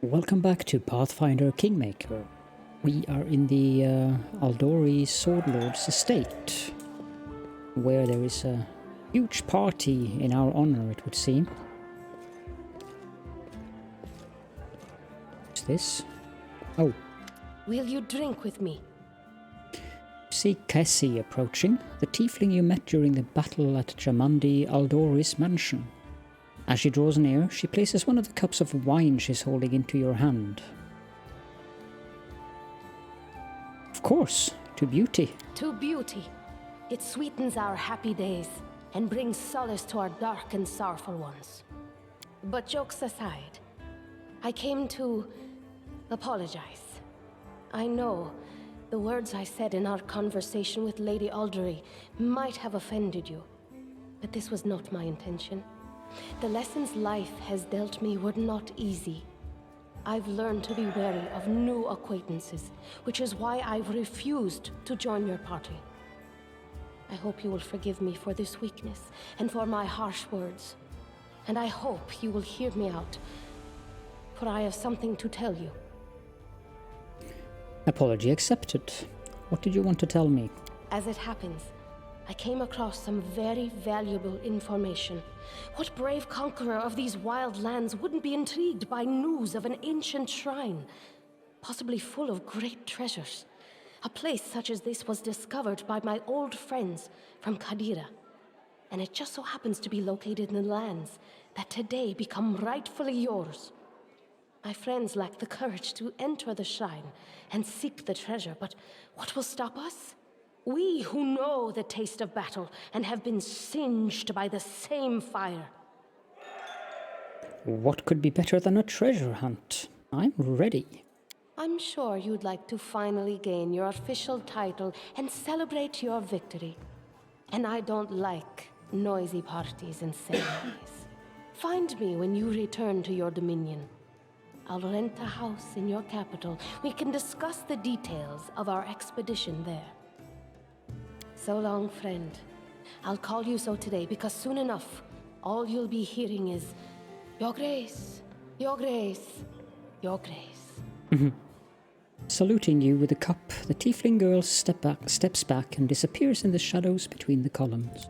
Welcome back to Pathfinder Kingmaker. We are in the Aldori Swordlord's estate, where there is a huge party in our honor, it would seem. What's this? Oh. Will you drink with me? See Cassie approaching, the tiefling you met during the battle at Jamandi Aldori's mansion. As she draws near, she places one of the cups of wine she's holding into your hand. Of course, to beauty. To beauty. It sweetens our happy days and brings solace to our dark and sorrowful ones. But jokes aside, I came to apologize. I know the words I said in our conversation with Lady Aldery might have offended you, but this was not my intention. The lessons life has dealt me were not easy. I've learned to be wary of new acquaintances, which is why I've refused to join your party. I hope you will forgive me for this weakness and for my harsh words. And I hope you will hear me out, for I have something to tell you. Apology accepted. What did you want to tell me? As it happens, I came across some very valuable information. What brave conqueror of these wild lands wouldn't be intrigued by news of an ancient shrine, possibly full of great treasures? A place such as this was discovered by my old friends from Kadira, and it just so happens to be located in the lands that today become rightfully yours. My friends lack the courage to enter the shrine and seek the treasure, but what will stop us? We who know the taste of battle and have been singed by the same fire. What could be better than a treasure hunt? I'm ready. I'm sure you'd like to finally gain your official title and celebrate your victory. And I don't like noisy parties and ceremonies. Find me when you return to your dominion. I'll rent a house in your capital. We can discuss the details of our expedition there. So long, friend. I'll call you so today because soon enough, all you'll be hearing is, Your Grace, Your Grace, Your Grace. Saluting you with a cup, the tiefling girl steps back and disappears in the shadows between the columns.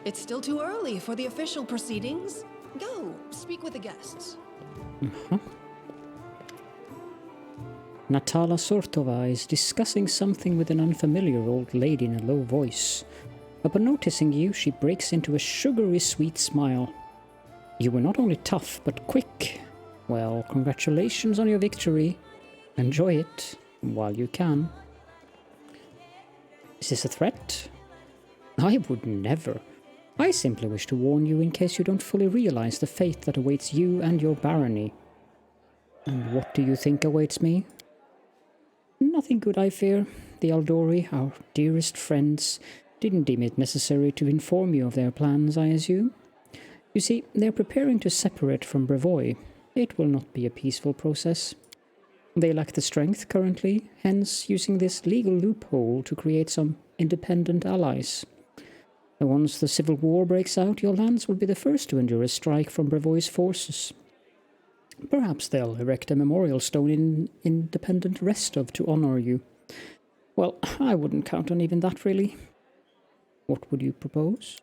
It's still too early for the official proceedings. Go, speak with the guests. Natala Sortova is discussing something with an unfamiliar old lady in a low voice. Upon noticing you, she breaks into a sugary sweet smile. You were not only tough, but quick. Well, congratulations on your victory. Enjoy it, while you can. Is this a threat? I would never. I simply wish to warn you in case you don't fully realize the fate that awaits you and your barony. And what do you think awaits me? Nothing good, I fear. The Aldori, our dearest friends, didn't deem it necessary to inform you of their plans, I assume. You see, they're preparing to separate from Brevoy. It will not be a peaceful process. They lack the strength currently, hence using this legal loophole to create some independent allies. And once the civil war breaks out, your lands will be the first to endure a strike from Brevoy's forces. Perhaps they'll erect a memorial stone in independent Restov to honor you. Well, I wouldn't count on even that, really. What would you propose?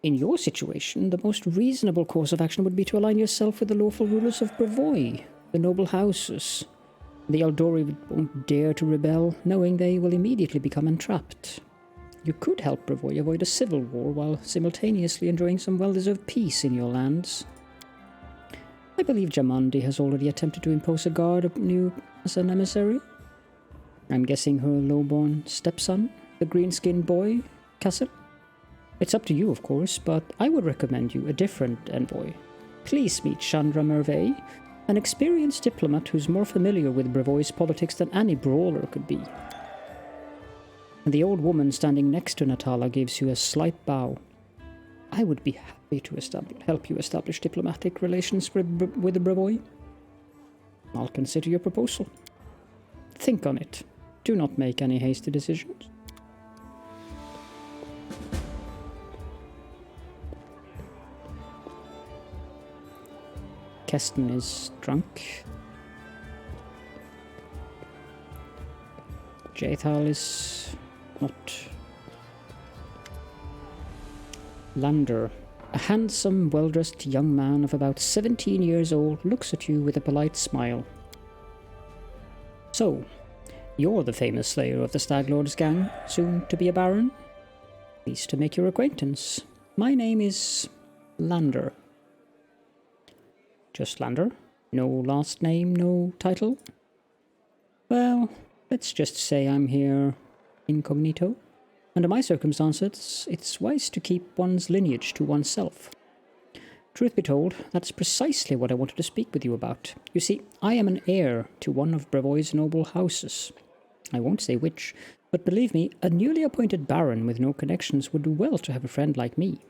In your situation, the most reasonable course of action would be to align yourself with the lawful rulers of Brevoy, the noble houses. The Aldori won't dare to rebel, knowing they will immediately become entrapped. You could help Brevoy avoid a civil war while simultaneously enjoying some well-deserved peace in your lands. I believe Jamandi has already attempted to impose a guard upon you as an emissary. I'm guessing her low-born stepson, the green-skinned boy, Castle? It's up to you, of course, but I would recommend you a different envoy. Please meet Chandra Merveille, an experienced diplomat who's more familiar with Brevoy's politics than any brawler could be. The old woman standing next to Natala gives you a slight bow. I would be happy to help you establish diplomatic relations with Brevoy. I'll consider your proposal. Think on it. do not make any hasty decisions. Keston is drunk. Jaethal is not. Lander, a handsome, well-dressed young man of about 17 years old, looks at you with a polite smile. So, you're the famous slayer of the Stag Lord's gang, soon to be a baron? Pleased to make your acquaintance. My name is Lander. Just Lander? No last name, no title? Well, let's just say I'm here incognito. Under my circumstances, it's wise to keep one's lineage to oneself. Truth be told, that's precisely what I wanted to speak with you about. You see, I am an heir to one of Brevoy's noble houses. I won't say which, but believe me, a newly appointed baron with no connections would do well to have a friend like me.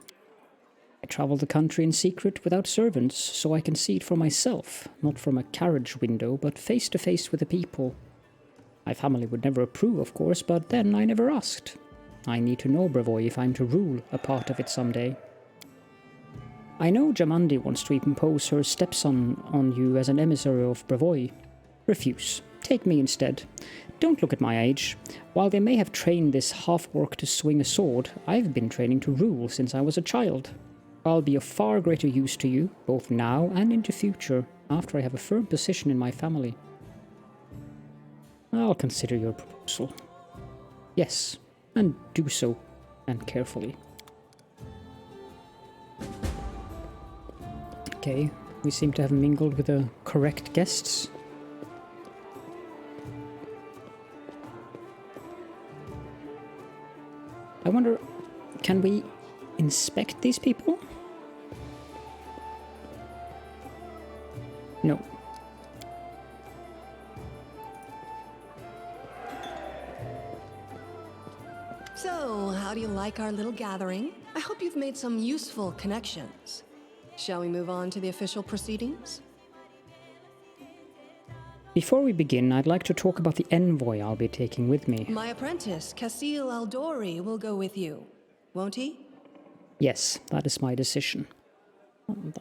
I travel the country in secret without servants, so I can see it for myself, not from a carriage window, but face to face with the people. My family would never approve, of course, but then I never asked. I need to know Brevoy if I'm to rule a part of it someday. I know Jamandi wants to impose her stepson on you as an emissary of Brevoy. Refuse. Take me instead. Don't look at my age. While they may have trained this half-orc to swing a sword, I've been training to rule since I was a child. I'll be of far greater use to you, both now and into future, after I have a firm position in my family. I'll consider your proposal. Yes, and do so, and carefully. Okay, we seem to have mingled with the correct guests. I wonder, can we inspect these people? No. So, how do you like our little gathering? I hope you've made some useful connections. Shall we move on to the official proceedings? Before we begin, I'd like to talk about the envoy I'll be taking with me. My apprentice, Casil Aldori, will go with you, won't he? Yes, that is my decision.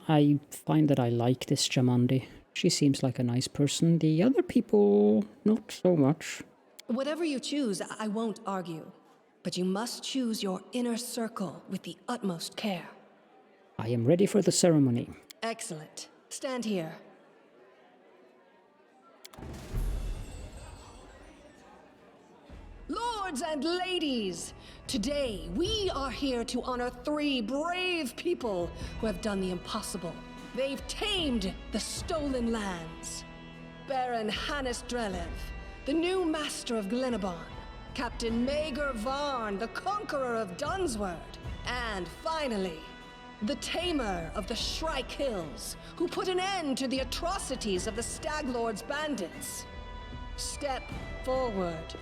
I find that I like this Jamandi. She seems like a nice person. The other people, not so much. Whatever you choose, I won't argue. But you must choose your inner circle with the utmost care. I am ready for the ceremony. Excellent. Stand here. Lords and ladies, today we are here to honor 3 brave people who have done the impossible. They've tamed the stolen lands. Baron Hannes Drelev, the new master of Glenabon, Captain Maegor Varn, the conqueror of Dunsword, and finally, the tamer of the Shrike Hills, who put an end to the atrocities of the Stag Lord's bandits. Step forward.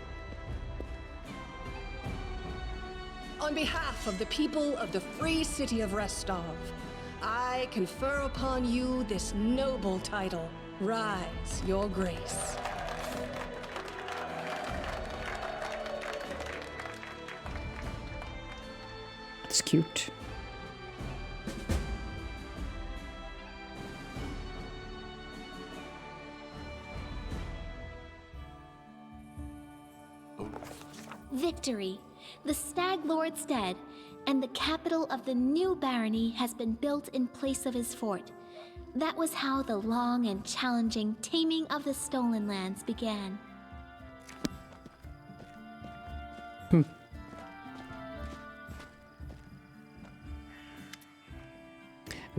On behalf of the people of the free city of Restov, I confer upon you this noble title. Rise, your grace. That's cute. Victory! The Stag Lord's dead, and the capital of the new barony has been built in place of his fort. That was how the long and challenging taming of the stolen lands began.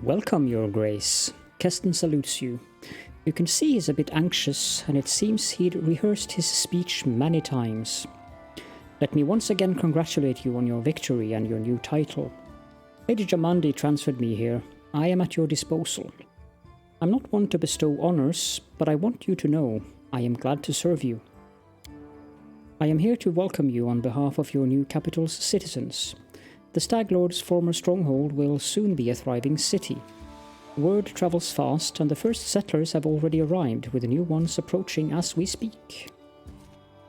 Welcome, Your Grace. Keston salutes you. You can see he's a bit anxious, and it seems he'd rehearsed his speech many times. Let me once again congratulate you on your victory and your new title. Lady Jamandi transferred me here. I am at your disposal. I'm not one to bestow honors, but I want you to know I am glad to serve you. I am here to welcome you on behalf of your new capital's citizens. The Stag Lord's former stronghold will soon be a thriving city. Word travels fast, and the first settlers have already arrived, with the new ones approaching as we speak.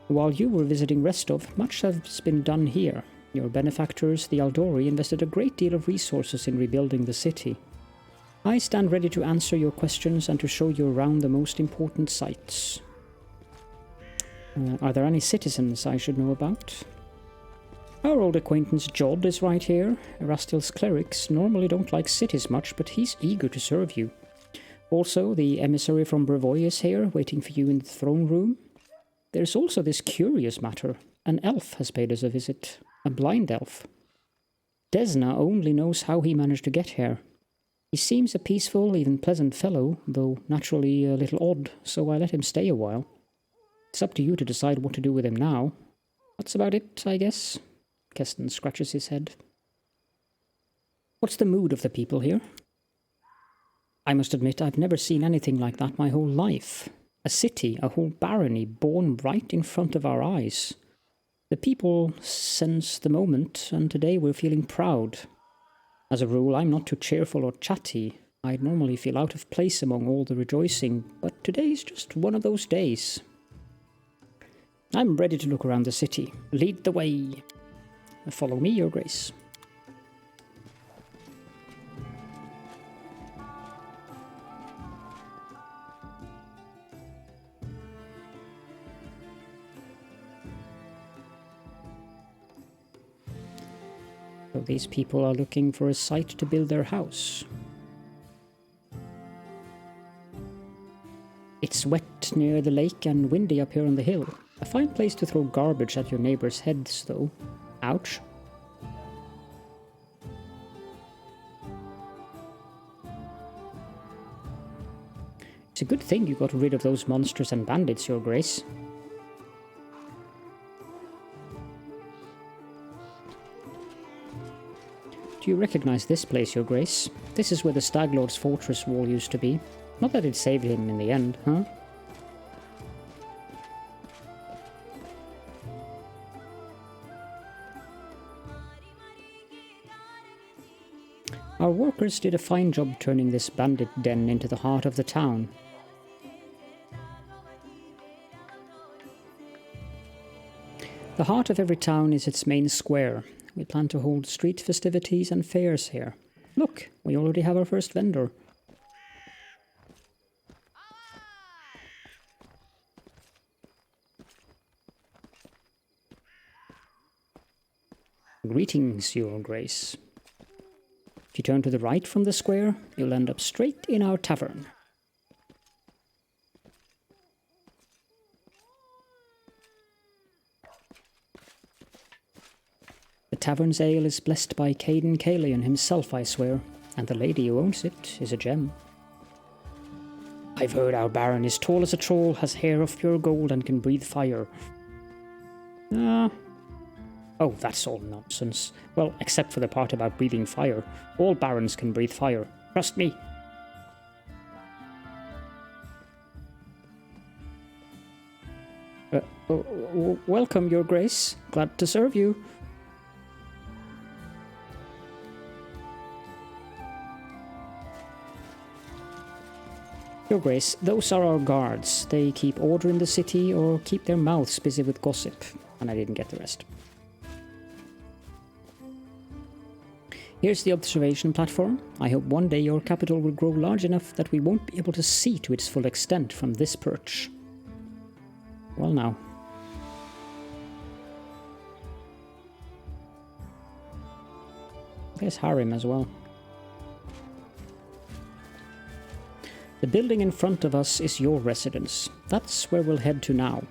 While you were visiting Restov, much has been done here. Your benefactors, the Aldori, invested a great deal of resources in rebuilding the city. I stand ready to answer your questions and to show you around the most important sites. Are there any citizens I should know about? Our old acquaintance Jod is right here. Erastil's clerics normally don't like cities much, but he's eager to serve you. Also, the emissary from Brevoy is here, waiting for you in the throne room. There's also this curious matter. An elf has paid us a visit. A blind elf. Desna only knows how he managed to get here. He seems a peaceful, even pleasant fellow, though naturally a little odd, so I let him stay a while. It's up to you to decide what to do with him now. That's about it, I guess. Keston scratches his head. What's the mood of the people here? I must admit I've never seen anything like that my whole life. A city, a whole barony, born right in front of our eyes. The people sense the moment, and today we're feeling proud. As a rule, I'm not too cheerful or chatty. I'd normally feel out of place among all the rejoicing, but today's just one of those days. I'm ready to look around the city. Lead the way. Follow me, Your Grace. So these people are looking for a site to build their house. It's wet near the lake and windy up here on the hill. A fine place to throw garbage at your neighbors' heads, though. Ouch. It's a good thing you got rid of those monsters and bandits, Your Grace. Do you recognize this place, Your Grace? This is where the Stag Lord's fortress wall used to be. Not that it saved him in the end, huh? Our workers did a fine job turning this bandit den into the heart of the town. The heart of every town is its main square. We plan to hold street festivities and fairs here. Look, we already have our first vendor. Greetings, Your Grace. If you turn to the right from the square, you'll end up straight in our tavern. The tavern's ale is blessed by Caden Caledon himself, I swear, and the lady who owns it is a gem. I've heard our baron is tall as a troll, has hair of pure gold, and can breathe fire. Oh, that's all nonsense. Well, except for the part about breathing fire. All barons can breathe fire. Trust me. Welcome, Your Grace. Glad to serve you. Your Grace, those are our guards. They keep order in the city or keep their mouths busy with gossip. And I didn't get the rest. Here's the observation platform. I hope one day your capital will grow large enough that we won't be able to see to its full extent from this perch. Well now. There's Harim as well. The building in front of us is your residence. That's where we'll head to now.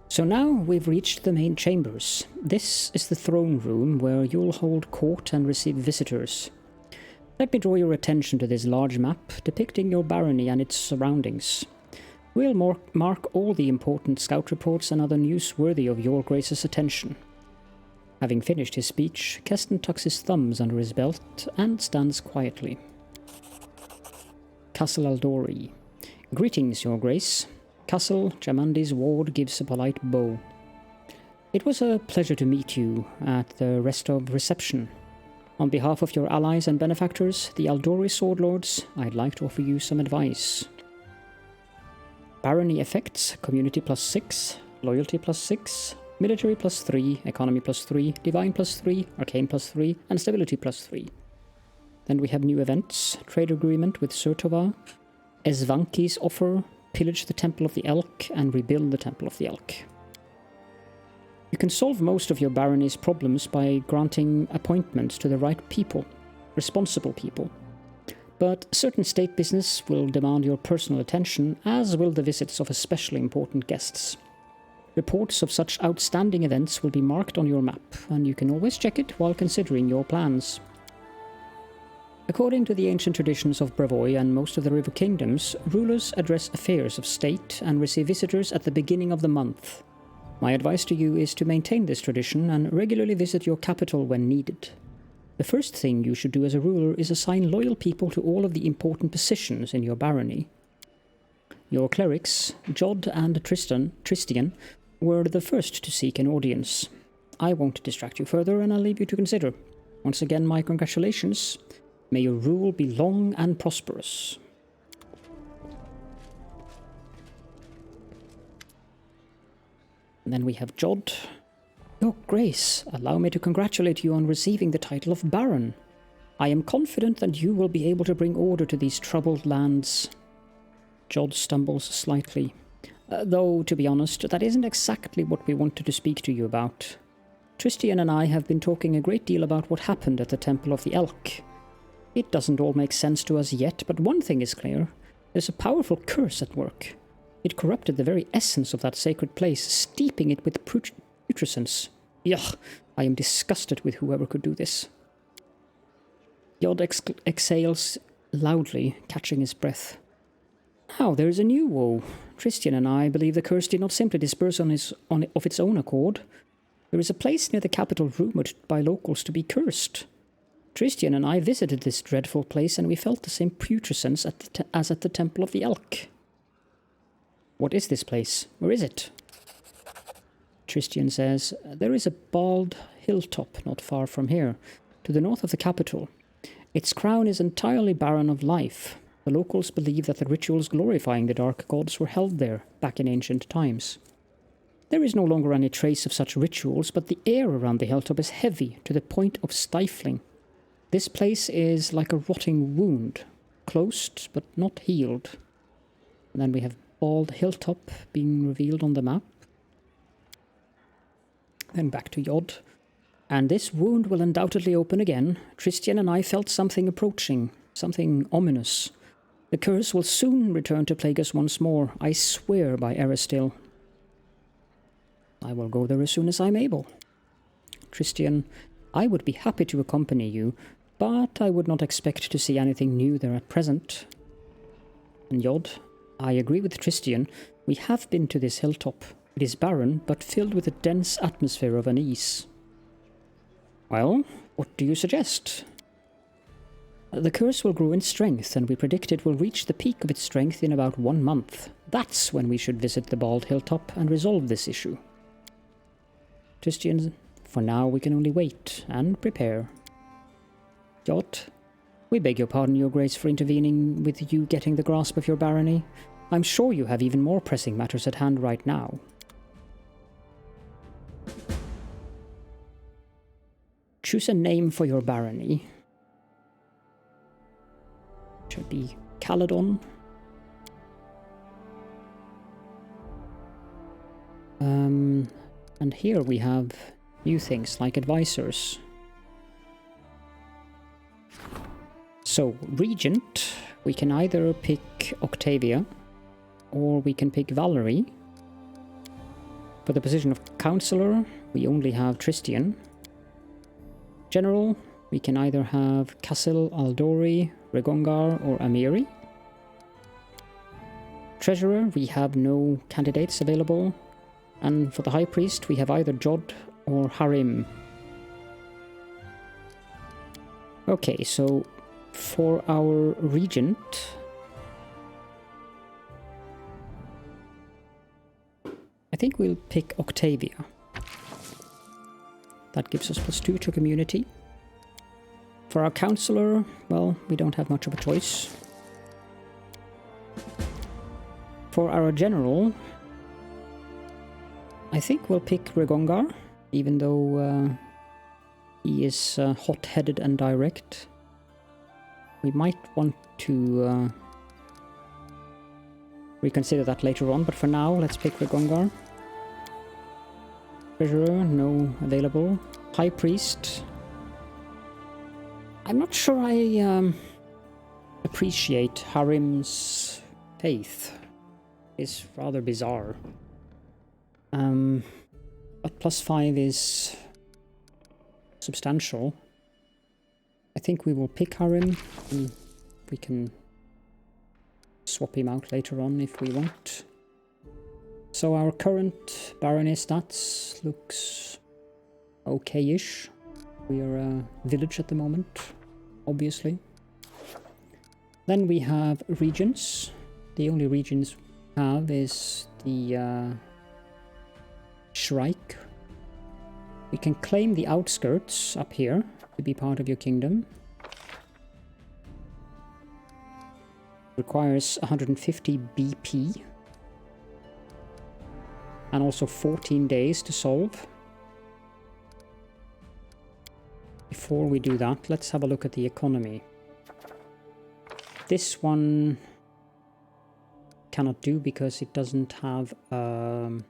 So now we've reached the main chambers. This is the throne room where you'll hold court and receive visitors. Let me draw your attention to this large map depicting your barony and its surroundings. We'll mark all the important scout reports and other news worthy of your Grace's attention. Having finished his speech, Keston tucks his thumbs under his belt and stands quietly. Castle Aldori. Greetings, Your Grace. Castle, Jamandi's ward gives a polite bow. It was a pleasure to meet you at the rest of reception. On behalf of your allies and benefactors, the Aldori Swordlords, I'd like to offer you some advice. Barony effects, community +6, loyalty +6, military +3, economy +3, divine +3, arcane +3, and stability +3. Then we have new events, trade agreement with Surtova, Esvanki's offer, pillage the Temple of the Elk, and rebuild the Temple of the Elk. You can solve most of your barony's problems by granting appointments to the right people, responsible people. But certain state business will demand your personal attention, as will the visits of especially important guests. Reports of such outstanding events will be marked on your map, and you can always check it while considering your plans. According to the ancient traditions of Brevoy and most of the River Kingdoms, rulers address affairs of state and receive visitors at the beginning of the month. My advice to you is to maintain this tradition and regularly visit your capital when needed. The first thing you should do as a ruler is assign loyal people to all of the important positions in your barony. Your clerics, Jod and Tristian, were the first to seek an audience. I won't distract you further, and I'll leave you to consider. Once again, my congratulations. May your rule be long and prosperous. And then we have Jod. Your Grace, allow me to congratulate you on receiving the title of Baron. I am confident that you will be able to bring order to these troubled lands. Jod stumbles slightly. Though, to be honest, that isn't exactly what we wanted to speak to you about. Tristian and I have been talking a great deal about what happened at the Temple of the Elk. It doesn't all make sense to us yet, but one thing is clear. There's a powerful curse at work. It corrupted the very essence of that sacred place, steeping it with putrescence. Yuck, I am disgusted with whoever could do this. Yod exhales loudly, catching his breath. Now there is a new woe. Tristian and I believe the curse did not simply disperse of its own accord. There is a place near the capital rumoured by locals to be cursed. Tristian and I visited this dreadful place, and we felt the same putrescence as at the Temple of the Elk. What is this place? Where is it? Tristian says, there is a bald hilltop not far from here, to the north of the capital. Its crown is entirely barren of life. The locals believe that the rituals glorifying the dark gods were held there back in ancient times. There is no longer any trace of such rituals, but the air around the hilltop is heavy to the point of stifling. This place is like a rotting wound, closed but not healed. And then we have Bald Hilltop being revealed on the map. Then back to Yod. And this wound will undoubtedly open again. Tristian and I felt something approaching, something ominous. The curse will soon return to plague us once more, I swear by Eristil. I will go there as soon as I'm able. Tristian, I would be happy to accompany you, but I would not expect to see anything new there at present. And Yod, I agree with Tristian. We have been to this hilltop. It is barren, but filled with a dense atmosphere of unease. Well, what do you suggest? The curse will grow in strength, and we predict it will reach the peak of its strength in about 1 month. That's when we should visit the Bald Hilltop and resolve this issue. Tristian, for now we can only wait and prepare. Jot, we beg your pardon, Your Grace, for intervening with you getting the grasp of your barony. I'm sure you have even more pressing matters at hand right now. Choose a name for your barony. Should be Caledon. And here we have new things like advisors. So, Regent, we can either pick Octavia, or we can pick Valerie. For the position of Counselor, we only have Tristian. General, we can either have Cassil, Aldori, Regongar, or Amiri. Treasurer, we have no candidates available. And for the High Priest, we have either Jod or Harim. Okay, so for our Regent, I think we'll pick Octavia. That gives us +2 to community. For our counselor, well, we don't have much of a choice. For our general, I think we'll pick Regongar, even though he is hot-headed and direct. We might want to reconsider that later on, but for now, let's pick Regongar. Treasurer, no available. High Priest. I'm not sure I appreciate Harim's faith. It's rather bizarre. But +5 is substantial. I think we will pick Harim, and we can swap him out later on if we want. So our current barony stats looks okay-ish. We are a village at the moment, obviously. Then we have regions. The only regions we have is the Shrike. We can claim the Outskirts up here to be part of your kingdom. Requires 150 BP. And also 14 days to solve. Before we do that, let's have a look at the economy. This one cannot do because it doesn't have an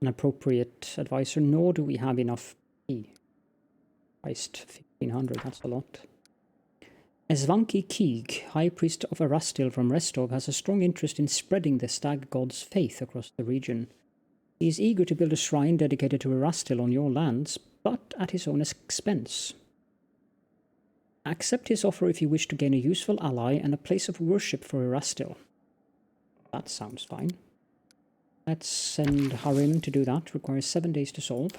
appropriate advisor, nor do we have enough P. Christ, 1500, that's a lot. Svanki Keeg, High Priest of Erastil from Restov, has a strong interest in spreading the stag god's faith across the region. He is eager to build a shrine dedicated to Erastil on your lands, but at his own expense. Accept his offer if you wish to gain a useful ally and a place of worship for Erastil. That sounds fine. Let's send Harim to do that. Requires 7 days to solve.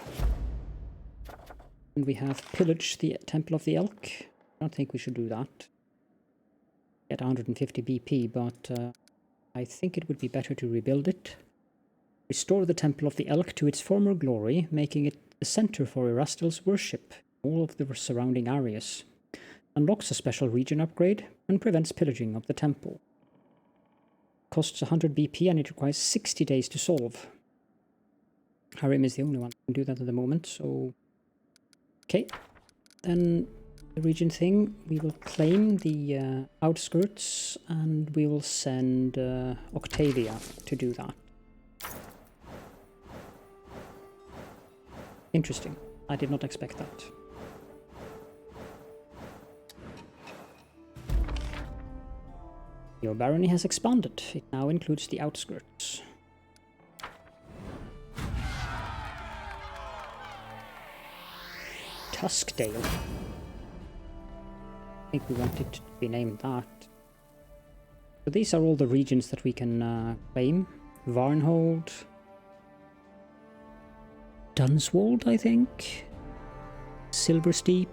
And we have pillaged the Temple of the Elk. I don't think we should do that. Get 150 BP, but I think it would be better to rebuild it. Restore the Temple of the Elk to its former glory, making it the center for Erastil's worship in all of the surrounding areas. Unlocks a special region upgrade and prevents pillaging of the temple. Costs 100 BP and it requires 60 days to solve. Harim is the only one who can do that at the moment, so... Okay, then the region thing, we will claim the Outskirts and we will send Octavia to do that. Interesting. I did not expect that. Your barony has expanded. It now includes the Outskirts. Tuskdale. I think we want it to be named that. So these are all the regions that we can claim. Varnhold. Dunswald, I think. Silversteep.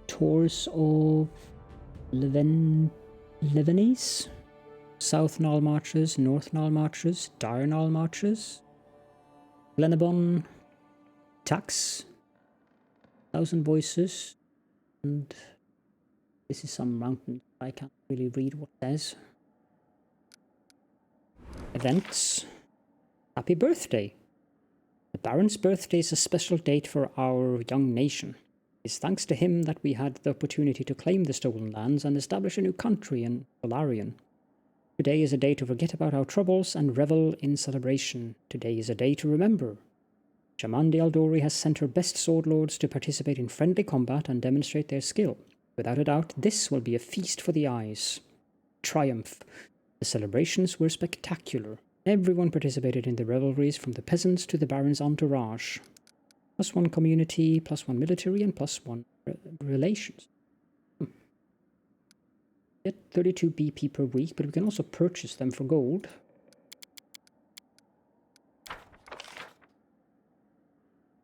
Tors of Levenese. South Nile Marches, North Nile Marches, Dire Nile Marches. Glenabon. Tax. Thousand Voices. And this is some mountain. I can't really read what it says. Events. Happy birthday! The Baron's birthday is a special date for our young nation. It is thanks to him that we had the opportunity to claim the stolen lands and establish a new country in Solarian. Today is a day to forget about our troubles and revel in celebration. Today is a day to remember. Shaman Aldori has sent her best sword lords to participate in friendly combat and demonstrate their skill. Without a doubt, this will be a feast for the eyes. Triumph. The celebrations were spectacular. Everyone participated in the revelries, from the peasants to the Baron's entourage. +1 community, +1 military, and +1 relations. Get 32 BP per week, but we can also purchase them for gold.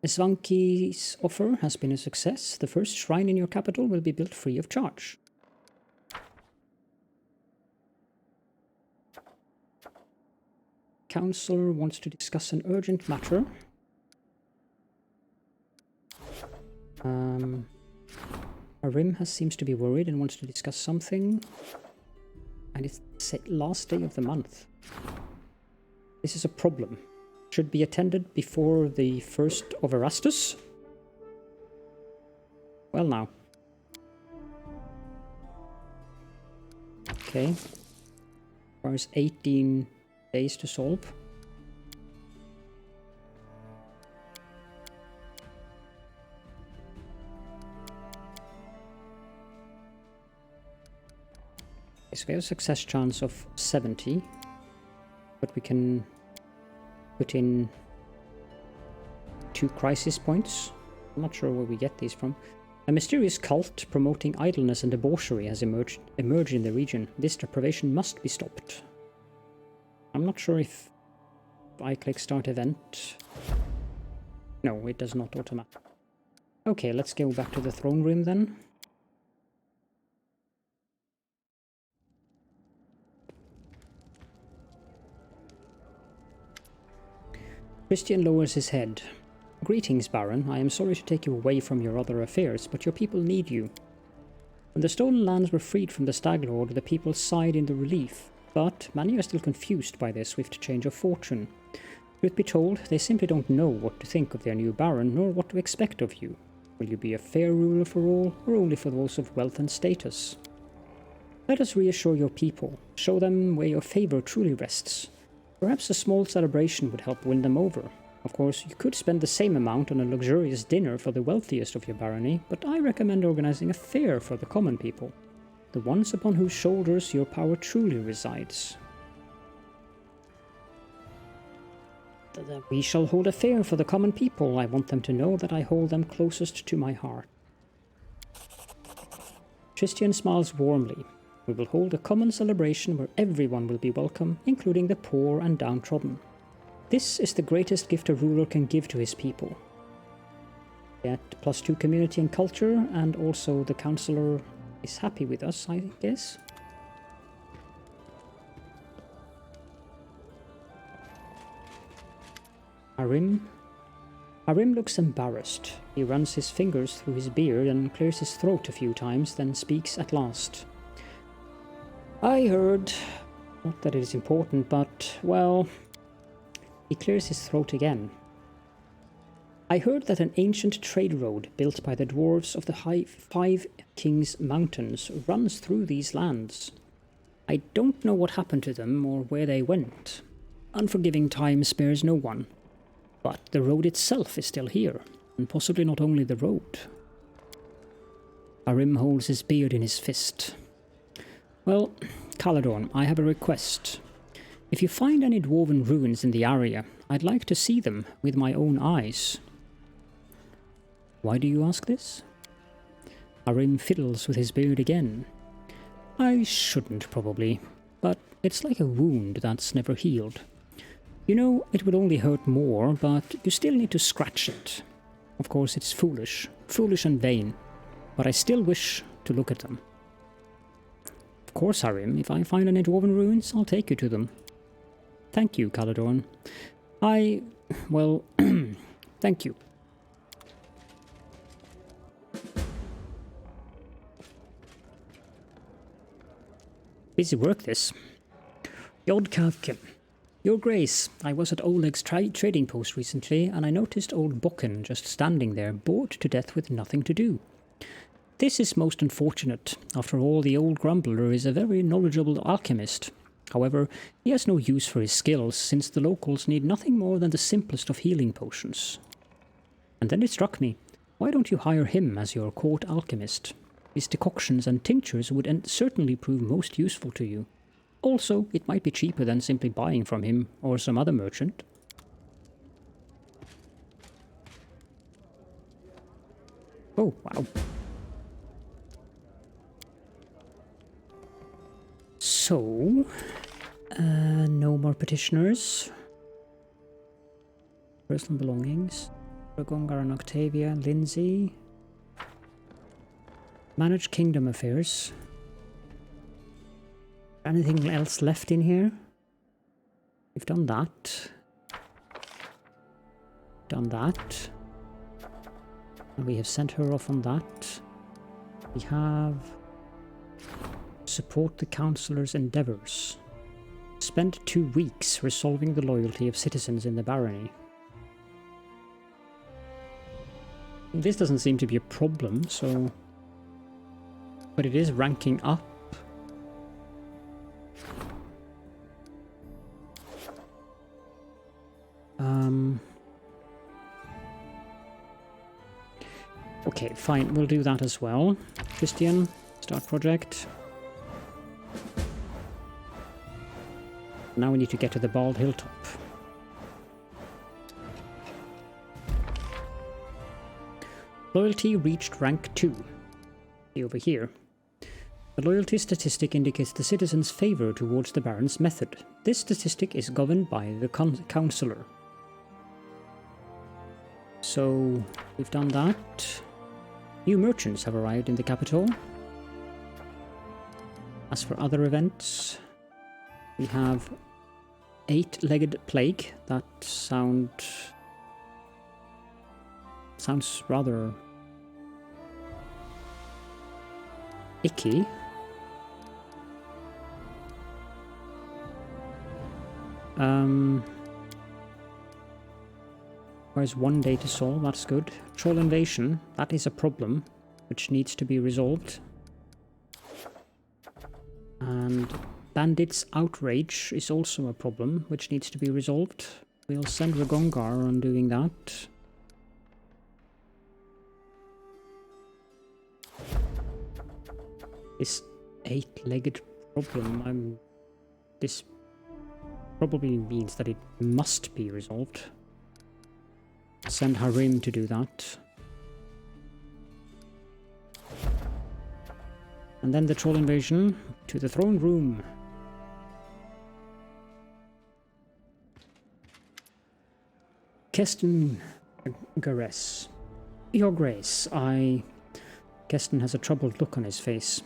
Svanki's offer has been a success. The first shrine in your capital will be built free of charge. council wants to discuss an urgent matter. Arim seems to be worried and wants to discuss something. And it's the last day of the month. This is a problem. Should be attended before the 1st of Erastus. Well now. Okay. Requires 18 days to solve. So we have a success chance of 70, but we can put in 2 crisis points. I'm not sure where we get these from. A mysterious cult promoting idleness and debauchery has emerged in the region. This deprivation must be stopped. I'm not sure if I click start event. No, it does not automatically. Okay, let's go back to the throne room then. Christian lowers his head. Greetings, Baron. I am sorry to take you away from your other affairs, but your people need you. When the stolen lands were freed from the Stag Lord, the people sighed in the relief, but many are still confused by their swift change of fortune. Truth be told, they simply don't know what to think of their new Baron, nor what to expect of you. Will you be a fair ruler for all, or only for those of wealth and status? Let us reassure your people, show them where your favor truly rests. Perhaps a small celebration would help win them over. Of course, you could spend the same amount on a luxurious dinner for the wealthiest of your barony, but I recommend organizing a fair for the common people, the ones upon whose shoulders your power truly resides. We shall hold a fair for the common people. I want them to know that I hold them closest to my heart. Christian smiles warmly. We will hold a common celebration where everyone will be welcome, including the poor and downtrodden. This is the greatest gift a ruler can give to his people. Get +2 community and culture, and also the councillor is happy with us, I guess. Arim looks embarrassed. He runs his fingers through his beard and clears his throat a few times, then speaks at last. I heard, not that it is important, but, well, he clears his throat again. I heard that an ancient trade road built by the dwarves of the 5 Kings Mountains runs through these lands. I don't know what happened to them or where they went. Unforgiving time spares no one. But the road itself is still here, and possibly not only the road. Arim holds his beard in his fist. Well, Caledorn, I have a request. If you find any dwarven ruins in the area, I'd like to see them with my own eyes. Why do you ask this? Arim fiddles with his beard again. I shouldn't, probably, but it's like a wound that's never healed. You know, it would only hurt more, but you still need to scratch it. Of course, it's foolish and vain, but I still wish to look at them. Of course, Arim, if I find any dwarven ruins, I'll take you to them. Thank you, Caledorn. Well, thank you. Busy work, this. Jodkavkin. Your Grace, I was at Oleg's trading post recently, and I noticed old Bokken just standing there, bored to death with nothing to do. This is most unfortunate. After all, the old grumbler is a very knowledgeable alchemist. However, he has no use for his skills, since the locals need nothing more than the simplest of healing potions. And then it struck me, why don't you hire him as your court alchemist? His decoctions and tinctures would certainly prove most useful to you. Also, it might be cheaper than simply buying from him or some other merchant. Oh, wow. So, no more petitioners. Personal belongings. Ragongar and Octavia, Lindsay. Manage kingdom affairs. Anything else left in here? We've done that. Done that. And we have sent her off on that. We have support the councillor's endeavours. Spend 2 weeks resolving the loyalty of citizens in the barony. This doesn't seem to be a problem, so... But it is ranking up. Okay, fine, we'll do that as well. Christian, start project. Now we need to get to the Bald Hilltop. Loyalty reached rank 2. See over here. The loyalty statistic indicates the citizens' favour towards the Baron's method. This statistic is governed by the councillor. So, we've done that. New merchants have arrived in the capital. As for other events, we have 8-legged plague. That sounds rather icky. Requires 1 day to solve, that's good. Troll invasion, that is a problem, which needs to be resolved. And bandits' outrage is also a problem, which needs to be resolved. We'll send Ragongar on doing that. This 8-legged problem, this probably means that it must be resolved. Send Harim to do that. And then the troll invasion to the throne room. Keston Gares. Your Grace, Keston has a troubled look on his face.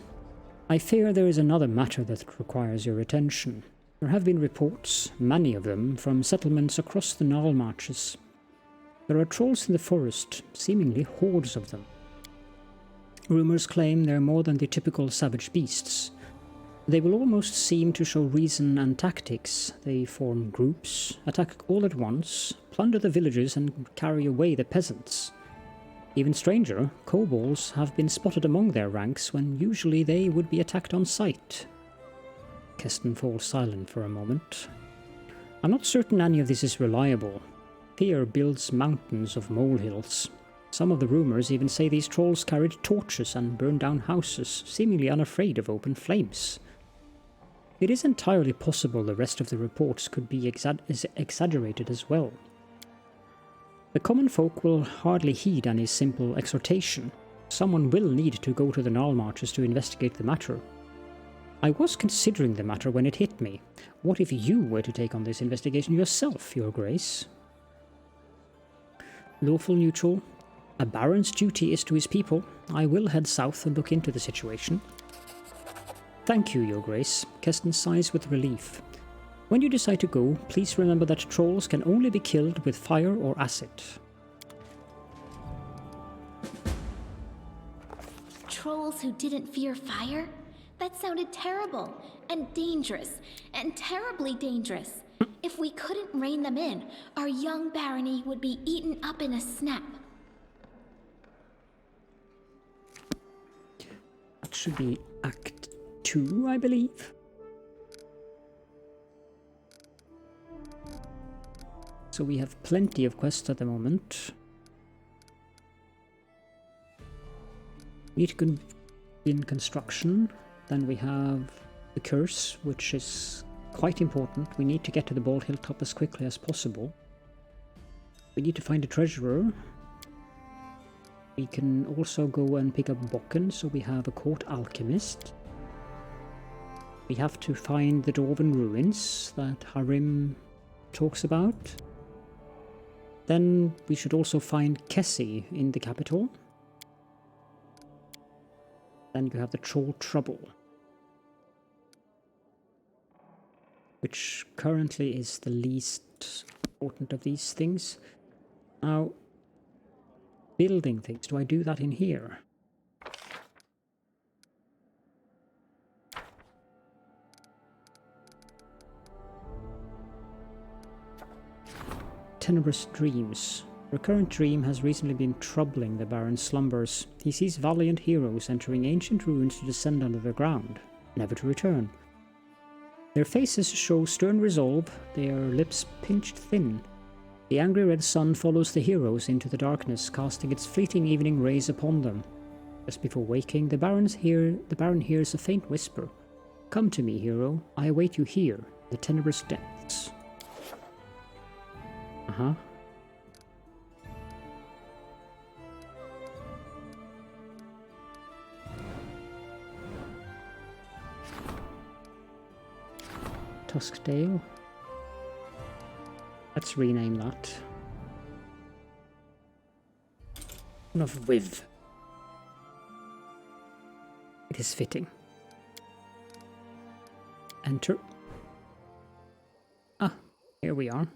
I fear there is another matter that requires your attention. There have been reports, many of them, from settlements across the Gnarl Marches. There are trolls in the forest, seemingly hordes of them. Rumours claim they're more than the typical savage beasts. They will almost seem to show reason and tactics. They form groups, attack all at once, plunder the villages and carry away the peasants. Even stranger, kobolds have been spotted among their ranks when usually they would be attacked on sight. Keston falls silent for a moment. I'm not certain any of this is reliable. Fear builds mountains of molehills. Some of the rumours even say these trolls carried torches and burned down houses, seemingly unafraid of open flames. It is entirely possible the rest of the reports could be exaggerated as well. The common folk will hardly heed any simple exhortation. Someone will need to go to the Gnarl Marches to investigate the matter. I was considering the matter when it hit me. What if you were to take on this investigation yourself, Your Grace? Lawful neutral. A Baron's duty is to his people. I will head south and look into the situation. Thank you, Your Grace. Keston sighs with relief. When you decide to go, please remember that trolls can only be killed with fire or acid. Trolls who didn't fear fire? That sounded terrible, and dangerous, and terribly dangerous. If we couldn't rein them in, our young barony would be eaten up in a snap. That should be Act 2, I believe. So we have plenty of quests at the moment. Need to begin construction. Then we have the curse, which is quite important. We need to get to the Bald Hilltop as quickly as possible. We need to find a treasurer. We can also go and pick up Bokken, so we have a court alchemist. We have to find the Dwarven ruins that Harim talks about. Then we should also find Kessie in the capital. Then you have the Troll Trouble. which currently is the least important of these things. Now, building things, do I do that in here? Tenebrous Dreams. A recurrent dream has recently been troubling the Baron's slumbers. He sees valiant heroes entering ancient ruins to descend under the ground, never to return. Their faces show stern resolve, their lips pinched thin. The angry red sun follows the heroes into the darkness, casting its fleeting evening rays upon them. Just before waking, the Baron hears a faint whisper. "Come to me, hero. I await you here, the tenebrous depths." Uh-huh. Tuskdale. Let's rename that. Of with. It is fitting. Enter. Ah, here we are.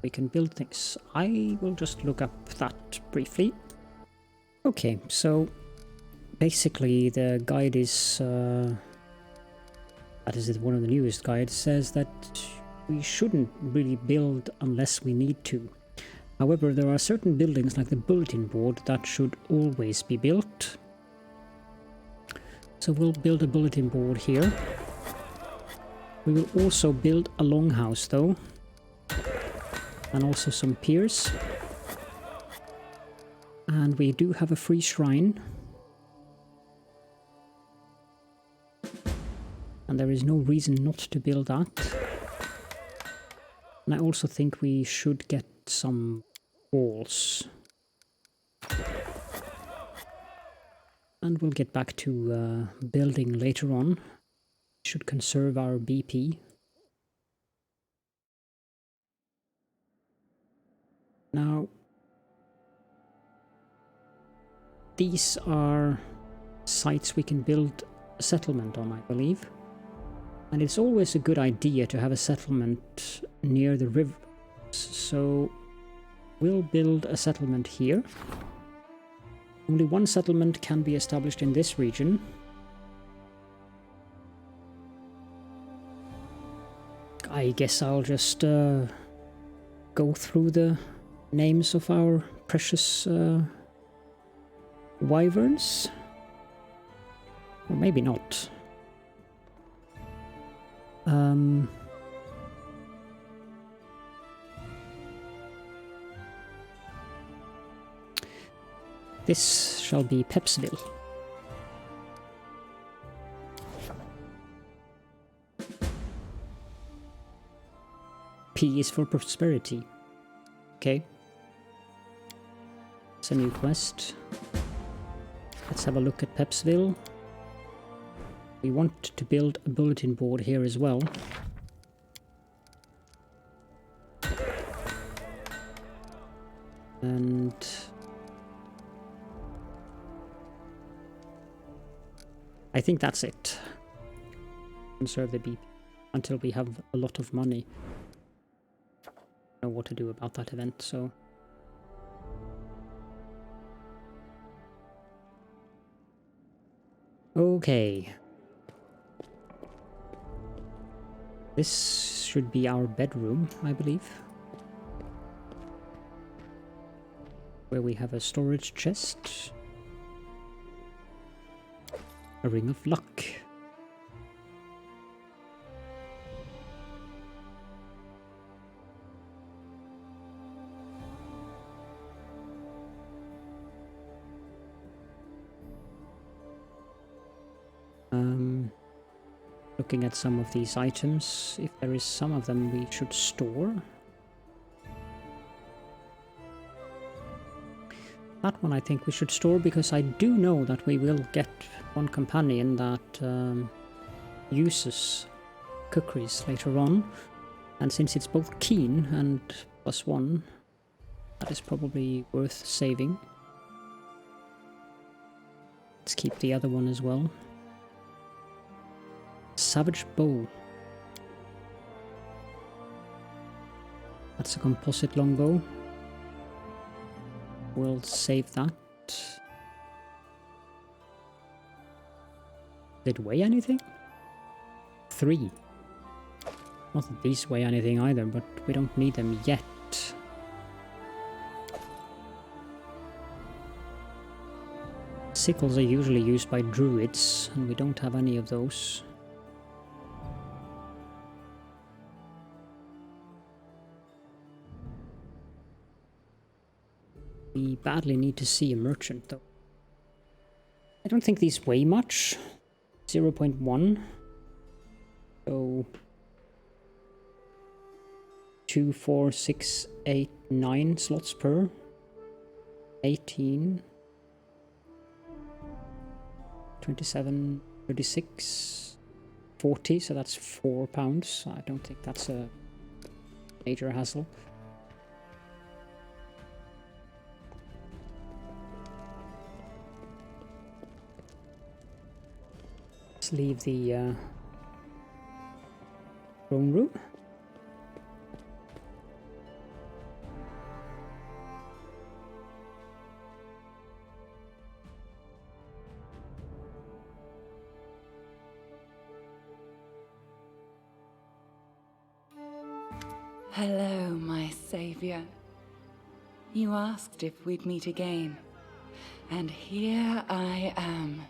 We can build things. I will just look up that briefly. Okay, so basically the guide is that is one of the newest guides, says that we shouldn't really build unless we need to. However, there are certain buildings like the bulletin board that should always be built. So we'll build a bulletin board here. We will also build a longhouse though. And also some piers. And we do have a free shrine. And there is no reason not to build that. And I also think we should get some walls. And we'll get back to building later on. We should conserve our BP. Now, these are sites we can build a settlement on, I believe. And it's always a good idea to have a settlement near the river. So we'll build a settlement here. Only one settlement can be established in this region. I guess I'll just go through the names of our precious wyverns. Or maybe not. This shall be Pepsville. P is for prosperity. Okay. It's a new quest. Let's have a look at Pepsville. We want to build a bulletin board here as well. And I think that's it. Conserve the BP until we have a lot of money. I don't know what to do about that event, so... Okay. This should be our bedroom, I believe. Where we have a storage chest. A ring of luck. Looking at some of these items, if there is some of them we should store. That one I think we should store because I do know that we will get one companion that uses cookeries later on. And since it's both keen and +1, that is probably worth saving. Let's keep the other one as well. Savage bow. That's a composite longbow. We'll save that. Did it weigh anything? 3. Not that these weigh anything either, but we don't need them yet. Sickles are usually used by druids, and we don't have any of those. We badly need to see a merchant, though. I don't think these weigh much. 0.1. So 2, 4, 6, 8, 9 slots per. 18. 27, 36, 40, so that's 4 pounds. I don't think that's a major hassle. Let's leave the throne room. Hello, my savior. You asked if we'd meet again, and here I am.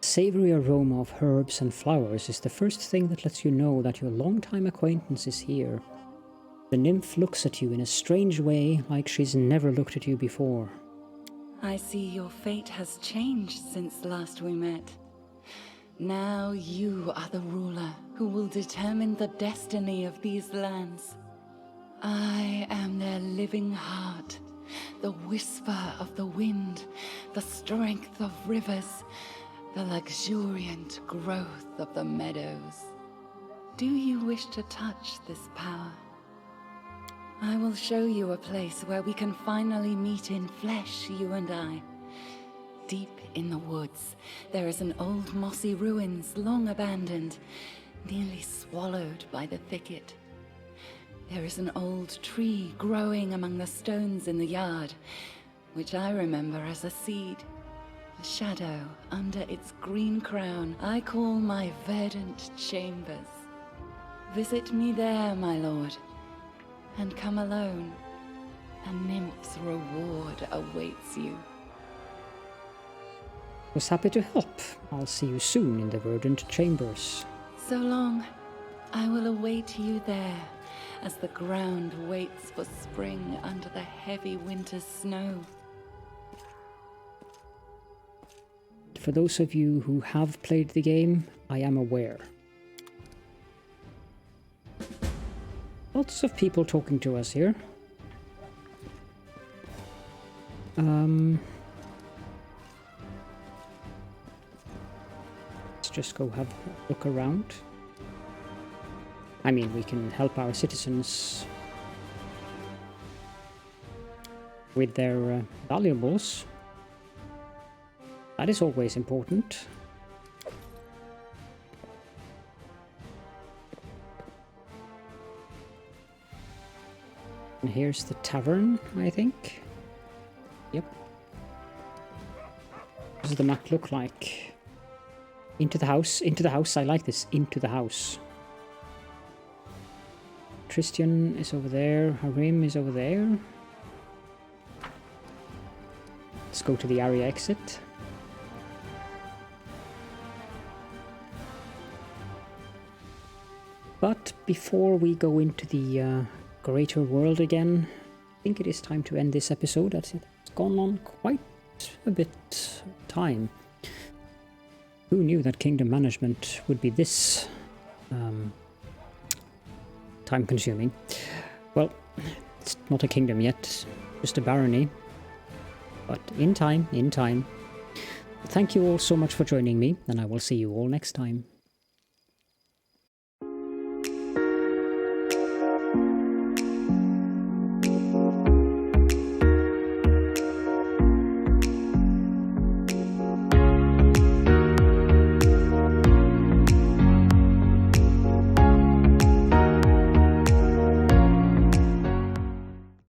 Savory aroma of herbs and flowers is the first thing that lets you know that your longtime acquaintance is here. The nymph looks at you in a strange way, like she's never looked at you before. I see your fate has changed since last we met. Now you are the ruler who will determine the destiny of these lands. I am their living heart, the whisper of the wind, the strength of rivers, the luxuriant growth of the meadows. Do you wish to touch this power? I will show you a place where we can finally meet in flesh, you and I. Deep in the woods, there is an old mossy ruins long abandoned, nearly swallowed by the thicket. There is an old tree growing among the stones in the yard, which I remember as a seed. A shadow under its green crown I call my Verdant Chambers. Visit me there, my lord, and come alone. A nymph's reward awaits you. Was happy to help. I'll see you soon in the Verdant Chambers. So long. I will await you there, as the ground waits for spring under the heavy winter's snow. For those of you who have played the game, I am aware. Lots of people talking to us here. Let's just go have a look around. I mean, we can help our citizens with their valuables. That is always important. And here's the tavern, I think. Yep. What does the map look like? Into the house, I like this, into the house. Christian is over there, Harim is over there. Let's go to the area exit. But before we go into the greater world again, I think it is time to end this episode. It's gone on quite a bit time. Who knew that kingdom management would be this time consuming? Well, it's not a kingdom yet, just a barony. But in time. Thank you all so much for joining me, and I will see you all next time.